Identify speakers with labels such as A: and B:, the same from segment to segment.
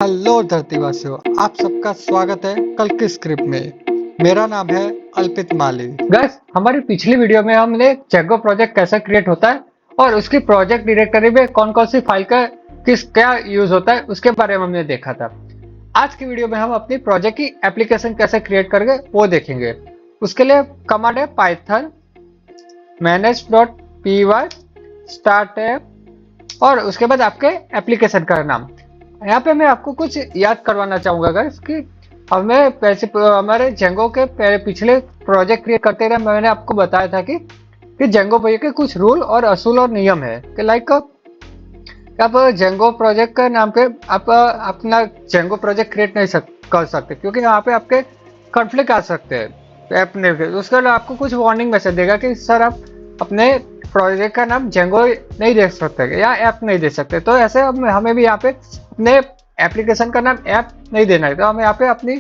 A: Hello धरतीवासियों, आप सबका स्वागत है कल की स्क्रिप्ट में। मेरा नाम है अल्पित माली।
B: गैस हमारी पिछली वीडियो में हमने जेगो प्रोजेक्ट कैसे क्रिएट होता है और उसकी प्रोजेक्ट डायरेक्टरी में कौन कौन सी फाइल का क्या यूज होता है उसके बारे में हमने देखा था। आज की वीडियो में हम अपनी प्रोजेक्ट की एप्लीकेशन कैसे क्रिएट करेंगे वो देखेंगे। उसके लिए कमांड है पाइथन manage.py स्टार्ट ऐप और उसके बाद आपके एप्लीकेशन का नाम। यहाँ पे मैं आपको कुछ याद करवाना चाहूंगा गाइस कि हमें पैसे हमारे जेंगो के पिछले प्रोजेक्ट क्रिएट करते रहे मैंने आपको बताया था कि जेंगो भैया के कुछ रूल और असूल और नियम है कि लाइक आप जेंगो प्रोजेक्ट के नाम पे आप अपना जेंगो प्रोजेक्ट क्रिएट नहीं कर सकते क्योंकि यहाँ पे आपके कॉन्फ्लिक्ट आ सकते हैं ऐप ने। उसके लिए आपको कुछ वार्निंग मैसेज देगा कि सर आप अपने प्रोजेक्ट का नाम जेंगो नहीं दे सकते या ऐप नहीं दे सकते। तो ऐसे हमें भी यहाँ पे अपने एप्लीकेशन का नाम ऐप नहीं देना है। तो हम यहाँ पे अपनी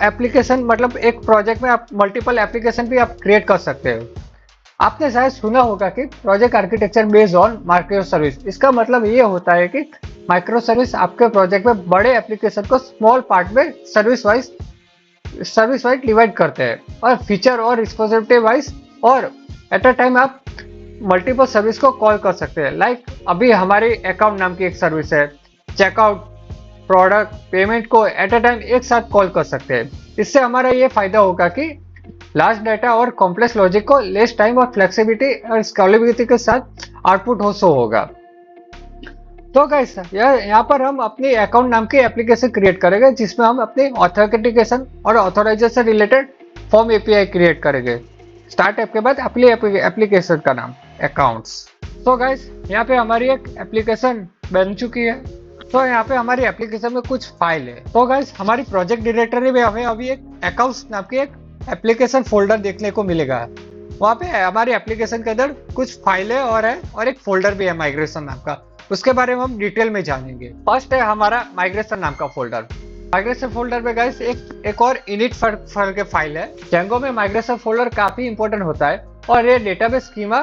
B: एप्लीकेशन मतलब एक प्रोजेक्ट में आप मल्टीपल एप्लीकेशन भी आप क्रिएट कर सकते हो। आपने शायद सुना होगा कि project architecture based on micro service. इसका मतलब ये होता है कि माइक्रो सर्विस आपके प्रोजेक्ट में बड़े एप्लीकेशन को स्मॉल पार्ट में सर्विस वाइज डिवाइड करते हैं और फीचर और रिस्पॉन्सिबिलिटी वाइज और एट अ टाइम आप मल्टीपल सर्विस को कॉल कर सकते हैं। लाइक अभी हमारी अकाउंट नाम की एक सर्विस है, चेकआउट प्रोडक्ट पेमेंट को एट अ टाइम एक साथ कॉल कर सकते हैं। इससे हमारा ये फायदा होगा कि लार्ज डाटा और कॉम्प्लेक्स लॉजिक को लेस टाइम और फ्लेक्सिबिलिटी और स्केलेबिलिटी के साथ आउटपुट हो सो होगा। तो गाइस यहाँ पर हम अपनी अकाउंट नाम की एप्लीकेशन क्रिएट करेंगे जिसमें हम अपनी ऑथेंटिकेशन और authorization related form API create करेंगे। स्टार्ट ऐप के बाद अपनी एप्लीकेशन का नाम अकाउंट्स। तो गाइस यहाँ पे हमारी एक एप्लीकेशन बन चुकी है। तो यहाँ पे हमारी एप्लीकेशन में कुछ फाइल है। तो गाइस हमारी प्रोजेक्ट डायरेक्टरी में हमें अभी एक अकाउंट्स नाम की एक एप्लीकेशन फोल्डर देखने को मिलेगा। वहाँ पे हमारी एप्लीकेशन के अंदर कुछ फाइलें और एक फोल्डर भी है माइग्रेशन नाम का। उसके बारे में हम डिटेल में जानेंगे। फर्स्ट है हमारा माइग्रेशन नाम का फोल्डर। माइग्रेशन फोल्डर में गाइस एक और इनिट फाइल के फाइल है। जेंगो में माइग्रेशन फोल्डर काफी इंपॉर्टेंट होता है और ये डेटाबेस स्कीमा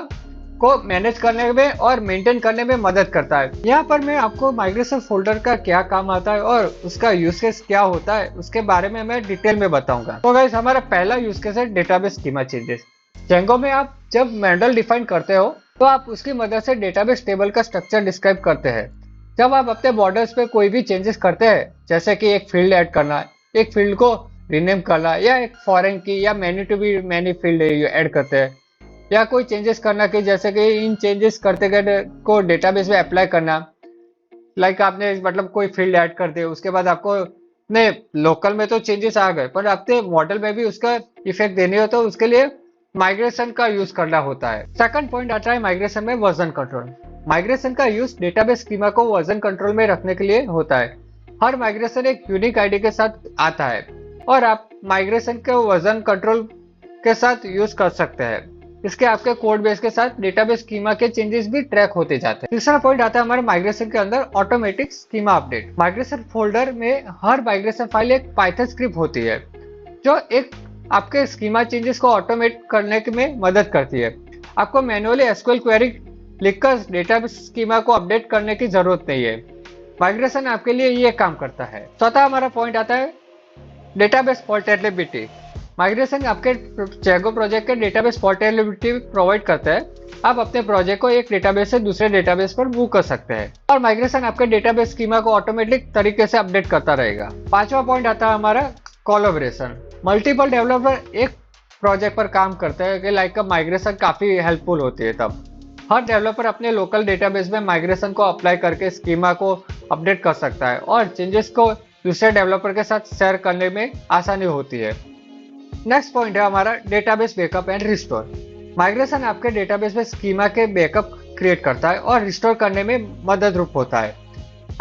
B: को मैनेज करने में और मेंटेन करने में मदद करता है। यहाँ पर मैं आपको माइग्रेशन फोल्डर का क्या काम आता है और उसका यूज केस क्या होता है उसके बारे में मैं डिटेल में बताऊंगा। तो गाइस हमारा पहला यूज केस है डेटाबेस स्कीमा चेंजेस। जेंगो में आप जब मॉडल डिफाइन करते हो तो आप उसकी मदद से डेटाबेस टेबल का स्ट्रक्चर डिस्क्राइब करते हैं। जब आप अपने बॉर्डर्स पे कोई भी चेंजेस करते हैं जैसे कि एक फील्ड ऐड करना, एक फील्ड को रीनेम करना या एक फॉरेन की या many to be many field add करते हैं या कोई चेंजेस करना कि जैसे कि इन चेंजेस करते गए को डेटाबेस में अप्लाई करना। लाइक आपने मतलब कोई फील्ड ऐड कर दिया उसके बाद आपको ने लोकल में तो चेंजेस आ गए पर आपके मॉडल में भी उसका इफेक्ट देने हो तो उसके लिए माइग्रेशन का यूज करना होता है। सेकंड पॉइंट आता है माइग्रेशन में वर्जन कंट्रोल। माइग्रेशन का यूज डेटाबेस स्कीमा को वर्जन कंट्रोल में रखने के लिए होता है। हर माइग्रेशन एक यूनिक आईडी के साथ आता है और आप माइग्रेशन के वर्जन कंट्रोल के साथ यूज कर सकते हैं। इसके आपके कोड बेस के साथ डेटाबेस स्कीमा के चेंजेस भी ट्रैक होते जाते हैं। तीसरा पॉइंट आता है हमारे माइग्रेशन के अंदर automatic schema update. Migration folder में हर माइग्रेशन फाइल एक पाइथन स्क्रिप्ट होती है जो एक आपके स्कीमा चेंजेस को ऑटोमेट करने में मदद करती है। आपको मैनुअली एसक्यूएल क्वेरी लिखकर डेटाबेस स्कीमा को अपडेट करने की जरूरत नहीं है। माइग्रेशन आपके लिए ये काम करता है। चौथा हमारा पॉइंट आता है डेटाबेस पोर्टेबिलिटी। माइग्रेशन आपके जेंगो प्रोजेक्ट के डेटाबेस पोर्टेबिलिटी प्रोवाइड करता है। आप अपने प्रोजेक्ट को एक डेटाबेस से दूसरे डेटाबेस पर मूव कर सकते हैं और माइग्रेशन आपके डेटाबेस स्कीमा को ऑटोमेटिक तरीके से अपडेट करता रहेगा। पांचवा पॉइंट आता है हमारा कोलैबोरेशन। मल्टीपल डेवलपर एक प्रोजेक्ट पर काम करते हैं कि लाइक का माइग्रेशन काफी हेल्पफुल होती है। तब हर डेवलपर अपने लोकल डेटाबेस में माइग्रेशन को अप्लाई करके स्कीमा को अपडेट कर सकता है और चेंजेस को दूसरे डेवलपर के साथ शेयर करने में आसानी होती है। नेक्स्ट पॉइंट है हमारा database backup and restore. Migration आपके डेटाबेस में स्कीमा के बैकअप क्रिएट करता है और रिस्टोर करने में मदद रूप होता है।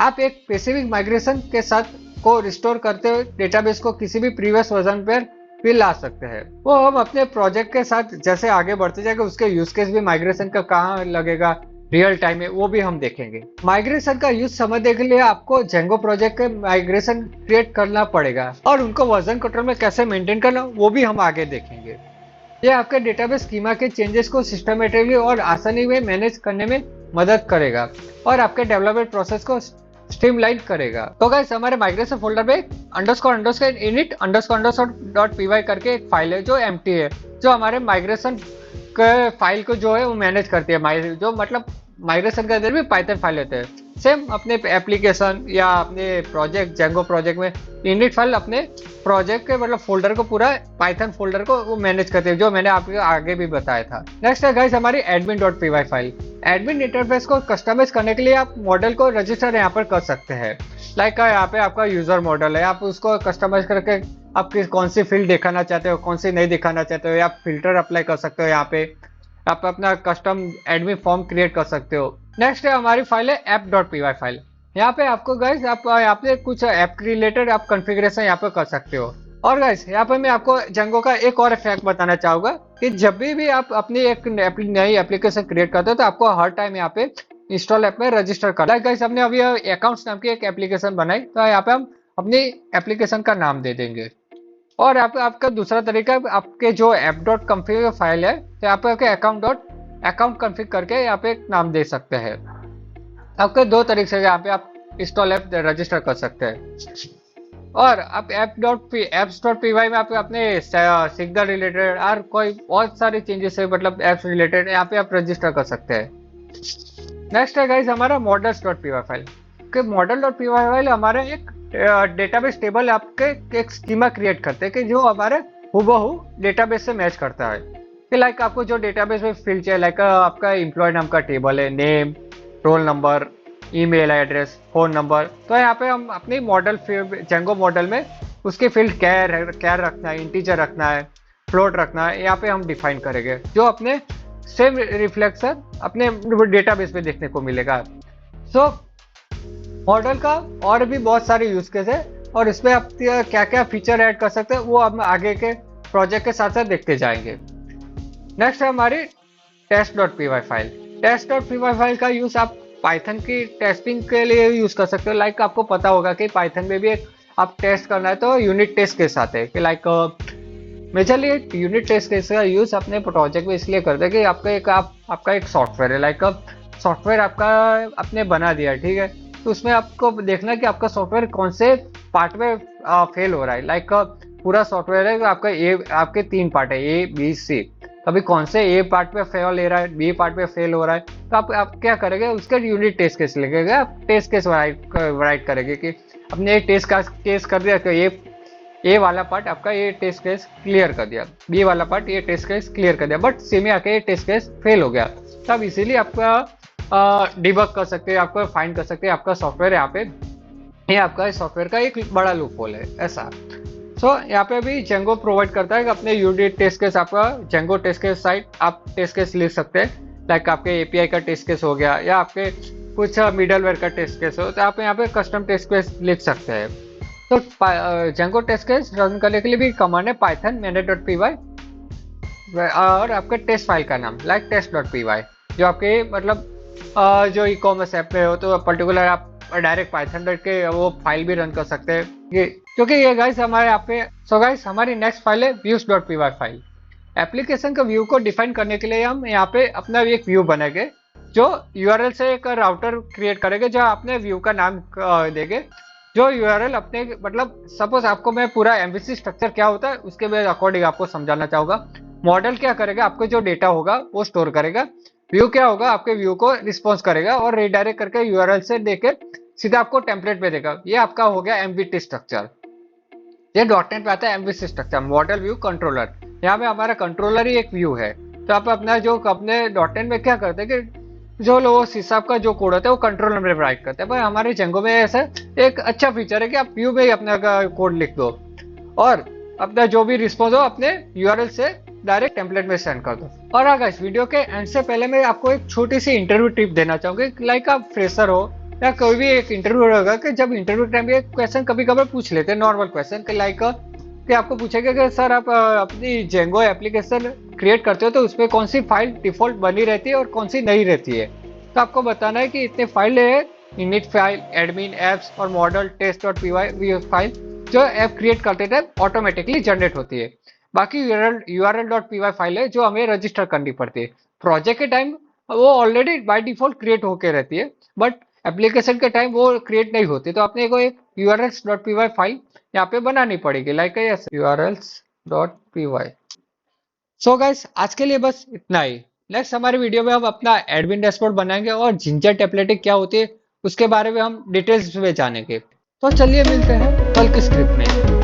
B: आप एक स्पेसिफिक माइग्रेशन के साथ को रिस्टोर करते हुए डेटाबेस को किसी भी प्रीवियस वर्जन पर भी ला सकते हैं। वो हम अपने प्रोजेक्ट के साथ जैसे आगे बढ़ते जाएंगे उसके यूज केस भी माइग्रेशन का कहाँ लगेगा रियल टाइम में वो भी हम देखेंगे। माइग्रेशन का यूज समझने के लिए आपको जेंगो प्रोजेक्ट के माइग्रेशन क्रिएट करना पड़ेगा और उनको वर्जन कंट्रोल में कैसे मेंटेन करना वो भी हम आगे देखेंगे। ये आपके डेटाबेस स्कीमा के चेंजेस को सिस्टमेटिकली और आसानी में मैनेज करने में मदद करेगा और आपके डेवलपमेंट प्रोसेस को स्ट्रीमलाइन करेगा। तो गाइस हमारे माइग्रेशन फोल्डर में underscore underscore init underscore underscore dot P करके एक फाइल है जो एम्प्टी है, जो हमारे माइग्रेशन के फाइल को जो है वो मैनेज करती है। जो मतलब माइग्रेशन के अंदर भी पाइथन फाइल होते हैं, सेम अपने एप्लीकेशन या अपने प्रोजेक्ट जेंगो प्रोजेक्ट में इनिट फाइल अपने प्रोजेक्ट के मतलब फोल्डर को पूरा पाइथन फोल्डर को वो मैनेज करते हैं, जो मैंने आपको आगे भी बताया था। नेक्स्ट है गाइस हमारी admin dot P file. Admin interface को कस्टमाइज करने के लिए आप मॉडल को रजिस्टर यहाँ पर कर सकते हैं। लाइक यहाँ पे आपका यूजर मॉडल है, आप उसको कस्टमाइज करके आप कौन सी फील्ड दिखाना चाहते हो, कौन सी नहीं दिखाना चाहते हो, या फिल्टर अप्लाई कर सकते हो। यहाँ पे आप अपना कस्टम एडमिन फॉर्म क्रिएट कर सकते हो। नेक्स्ट है हमारी फाइल है ऐप डॉट पी फाइल। यहाँ पे आपको गाइस आप यहाँ पे कुछ ऐप रिलेटेड आप कॉन्फ़िगरेशन यहाँ पे कर सकते हो। और गाइस यहाँ पे मैं आपको जेंगो का एक और फैक्ट बताना चाहूंगा कि जब भी आप अपनी एक नई एप्लीकेशन क्रिएट करते हो तो आपको हर टाइम यहाँ पे इंस्टॉल ऐप में रजिस्टर करना है। गाइस हमने अभी अकाउंट्स नाम की एक एप्लीकेशन बनाई, तो यहाँ पे हम अपनी एप्लीकेशन का नाम दे देंगे। और आपका दूसरा तरीका, आपके जो ऐप डॉट कॉन्फ़िग फाइल है तो यहाँ पे आपके अकाउंट कॉन्फ़िग करके यहाँ पे एक नाम दे सकते हैं। आपके दो तरीके से यहाँ पे आप इंस्टॉल ऐप रजिस्टर कर सकते हैं। और आप एप्स डॉट पी में आप अपने सिग्नल रिलेटेड और कोई बहुत सारे चेंजेस है, मतलब एप्स रिलेटेड यहाँ पे आप रजिस्टर कर सकते हैं। नेक्स्ट है गाइस हमारा मॉडल्स डॉट पी फाइल। कि मॉडल डॉट पी फाइल हमारे एक डेटाबेस टेबल आपके एक स्कीमा क्रिएट करते हैं कि जो हमारे हूबहू डेटाबेस से मैच करता है। कि लाइक आपको जो डेटाबेस में फील्ड चाहिए, लाइक आपका एम्प्लॉय नाम का टेबल है, name, roll number, email address, phone number, तो यहाँ पे हम अपनी मॉडल जेंगो मॉडल में उसकी फील्ड कैर रखना है, इंटीजर रखना है, फ्लोट रखना है, यहाँ पे हम डिफाइन करेंगे, जो अपने सेम रिफ्लेक्शन अपने डेटाबेस में देखने को मिलेगा। सो मॉडल का और भी बहुत सारे यूज केस है और इसमें आप क्या क्या फीचर ऐड कर सकते हैं वो हम आगे के प्रोजेक्ट के साथ साथ देखते जाएंगे। नेक्स्ट है हमारी test dot P file. Test dot P file का यूज आप पाइथन की टेस्टिंग के लिए यूज कर सकते हो। लाइक आपको पता होगा कि पाइथन में भी एक आप टेस्ट करना है तो यूनिट टेस्ट के साथ है कि like majorly unit test case का यूज अपने प्रोजेक्ट में इसलिए करते हैं कि आपका एक सॉफ्टवेयर है, लाइक सॉफ्टवेयर आपका आपने बना दिया, ठीक है, तो उसमें आपको देखना कि आपका सॉफ्टवेयर कौन से पार्ट में फेल हो रहा है। लाइक पूरा सॉफ्टवेयर है, आपका आपके 3 पार्ट है, ए बी सी, कभी कौन से ए पार्ट पे फेल ले रहा है, बी पार्ट पे फेल हो रहा है, तो आप क्या करेंगे, उसका यूनिट टेस्ट केस लिखेगा, आप टेस्ट केस राइट करेंगे कि अपने टेस्ट का केस कर दिया कि ए वाला पार्ट आपका ये टेस्ट केस क्लियर कर दिया, बी वाला पार्ट ये टेस्ट केस क्लियर कर दिया, बट सी में आके ये टेस्ट केस फेल हो गया। तब इसीलिए आपका डिबग कर सकते हैं, आपको फाइंड कर सकते हैं आपका सॉफ्टवेयर यहाँ पे, ये आपका सॉफ्टवेयर का एक बड़ा लूप होल है ऐसा। सो यहाँ पे भी जेंगो प्रोवाइड करता है कि अपने यूनिट टेस्ट केस आपका जेंगो टेस्ट केस साइट आप टेस्ट केस लिख सकते हैं। लाइक आपके एपीआई का टेस्ट केस हो गया या आपके कुछ मिडलवेयर का टेस्ट केस हो, तो आप यहाँ पे कस्टम टेस्ट केस लिख सकते हैं। तो जेंगो टेस्ट केस रन करने के लिए भी कमांड है पाइथन main.py और आपके टेस्ट फाइल का नाम लाइक test.py, जो आपके मतलब जो ई कॉमर्स ऐप में हो तो पर्टिकुलर आप डायरेक्ट पाइथन डॉट के वो फाइल भी रन कर सकते हैं ये, क्योंकि ये गाइस हमारे यहाँ पे। सो गाइस हमारी नेक्स्ट फाइल है views.py फाइल। एप्लीकेशन का व्यू को डिफाइन करने के लिए हम यहाँ पे अपना एक व्यू बनाएंगे, जो यूआरएल से एक राउटर क्रिएट करेंगे, जो अपने व्यू का नाम देंगे, जो यूआरएल अपने मतलब सपोज आपको मैं पूरा एमवीसी स्ट्रक्चर क्या होता है उसके अकॉर्डिंग आपको समझाना चाहूंगा। मॉडल क्या करेगा, आपको जो डेटा होगा वो स्टोर करेगा, व्यू क्या होगा, आपके व्यू को रिस्पॉन्स करेगा और रिडायरेक्ट करके यूआरएल से देके सीधा आपको टेम्पलेट पे देगा। ये आपका हो गया एमवीटी स्ट्रक्चर। ये डॉटनेट पे आता है MVC structure, model view controller. यहाँ पे हमारा कंट्रोलर ही एक व्यू है। तो आप अपना जो अपने डॉटनेट में क्या करते हैं कि जो लोग हिसाब का जो कोड होता है वो कंट्रोलर में राइट करते हैं, पर हमारे जेंगो में ऐसा एक अच्छा फीचर है कि आप व्यू में ही अपना कोड लिख दो और अपना जो भी रिस्पॉन्स हो अपने यूआरएल से डायरेक्ट टेम्पलेट में सेंड कर दो। और अगर इस वीडियो के एंड से पहले मैं आपको एक छोटी सी इंटरव्यू टिप देना चाहूंगी। लाइक आप फ्रेशर हो या कोई भी एक इंटरव्यू होगा कि जब इंटरव्यू टाइम पे क्वेश्चन कभी कभार पूछ लेते हैं, नॉर्मल क्वेश्चन के लाइक कि आपको पूछेगा कि सर आप अपनी जेंगो एप्लीकेशन क्रिएट करते हो तो उसमें कौन सी फाइल डिफॉल्ट बनी रहती है और कौन सी नहीं रहती है। तो आपको बताना है कि इतने फाइल है, इनिट फाइल, एडमिन, एप्स और मॉडल टेस्ट.py फाइल जो ऐप क्रिएट करते टाइम ऑटोमेटिकली जनरेट होती है। बाकी url.py फाइल है जो हमें रजिस्टर करनी पड़ती है। प्रोजेक्ट के टाइम वो ऑलरेडी बाय डिफॉल्ट क्रिएट होके रहती है, बट एप्लीकेशन के टाइम वो क्रिएट नहीं होती, तो अपने को एक urls.py फाइल यहाँ पे बनानी पड़ेगी, लाइक ऐसे urls.py। सो गाइस, आज के लिए बस इतना ही। नेक्स्ट हमारे वीडियो में हम अपना एडमिन डैशबोर्ड बनाएंगे और जिंजर टेम्पलेटिंग क्या होती है उसके बारे में हम डिटेल्स में जानेंगे। तो चलिए मिलते हैं कल की स्क्रिप्ट में।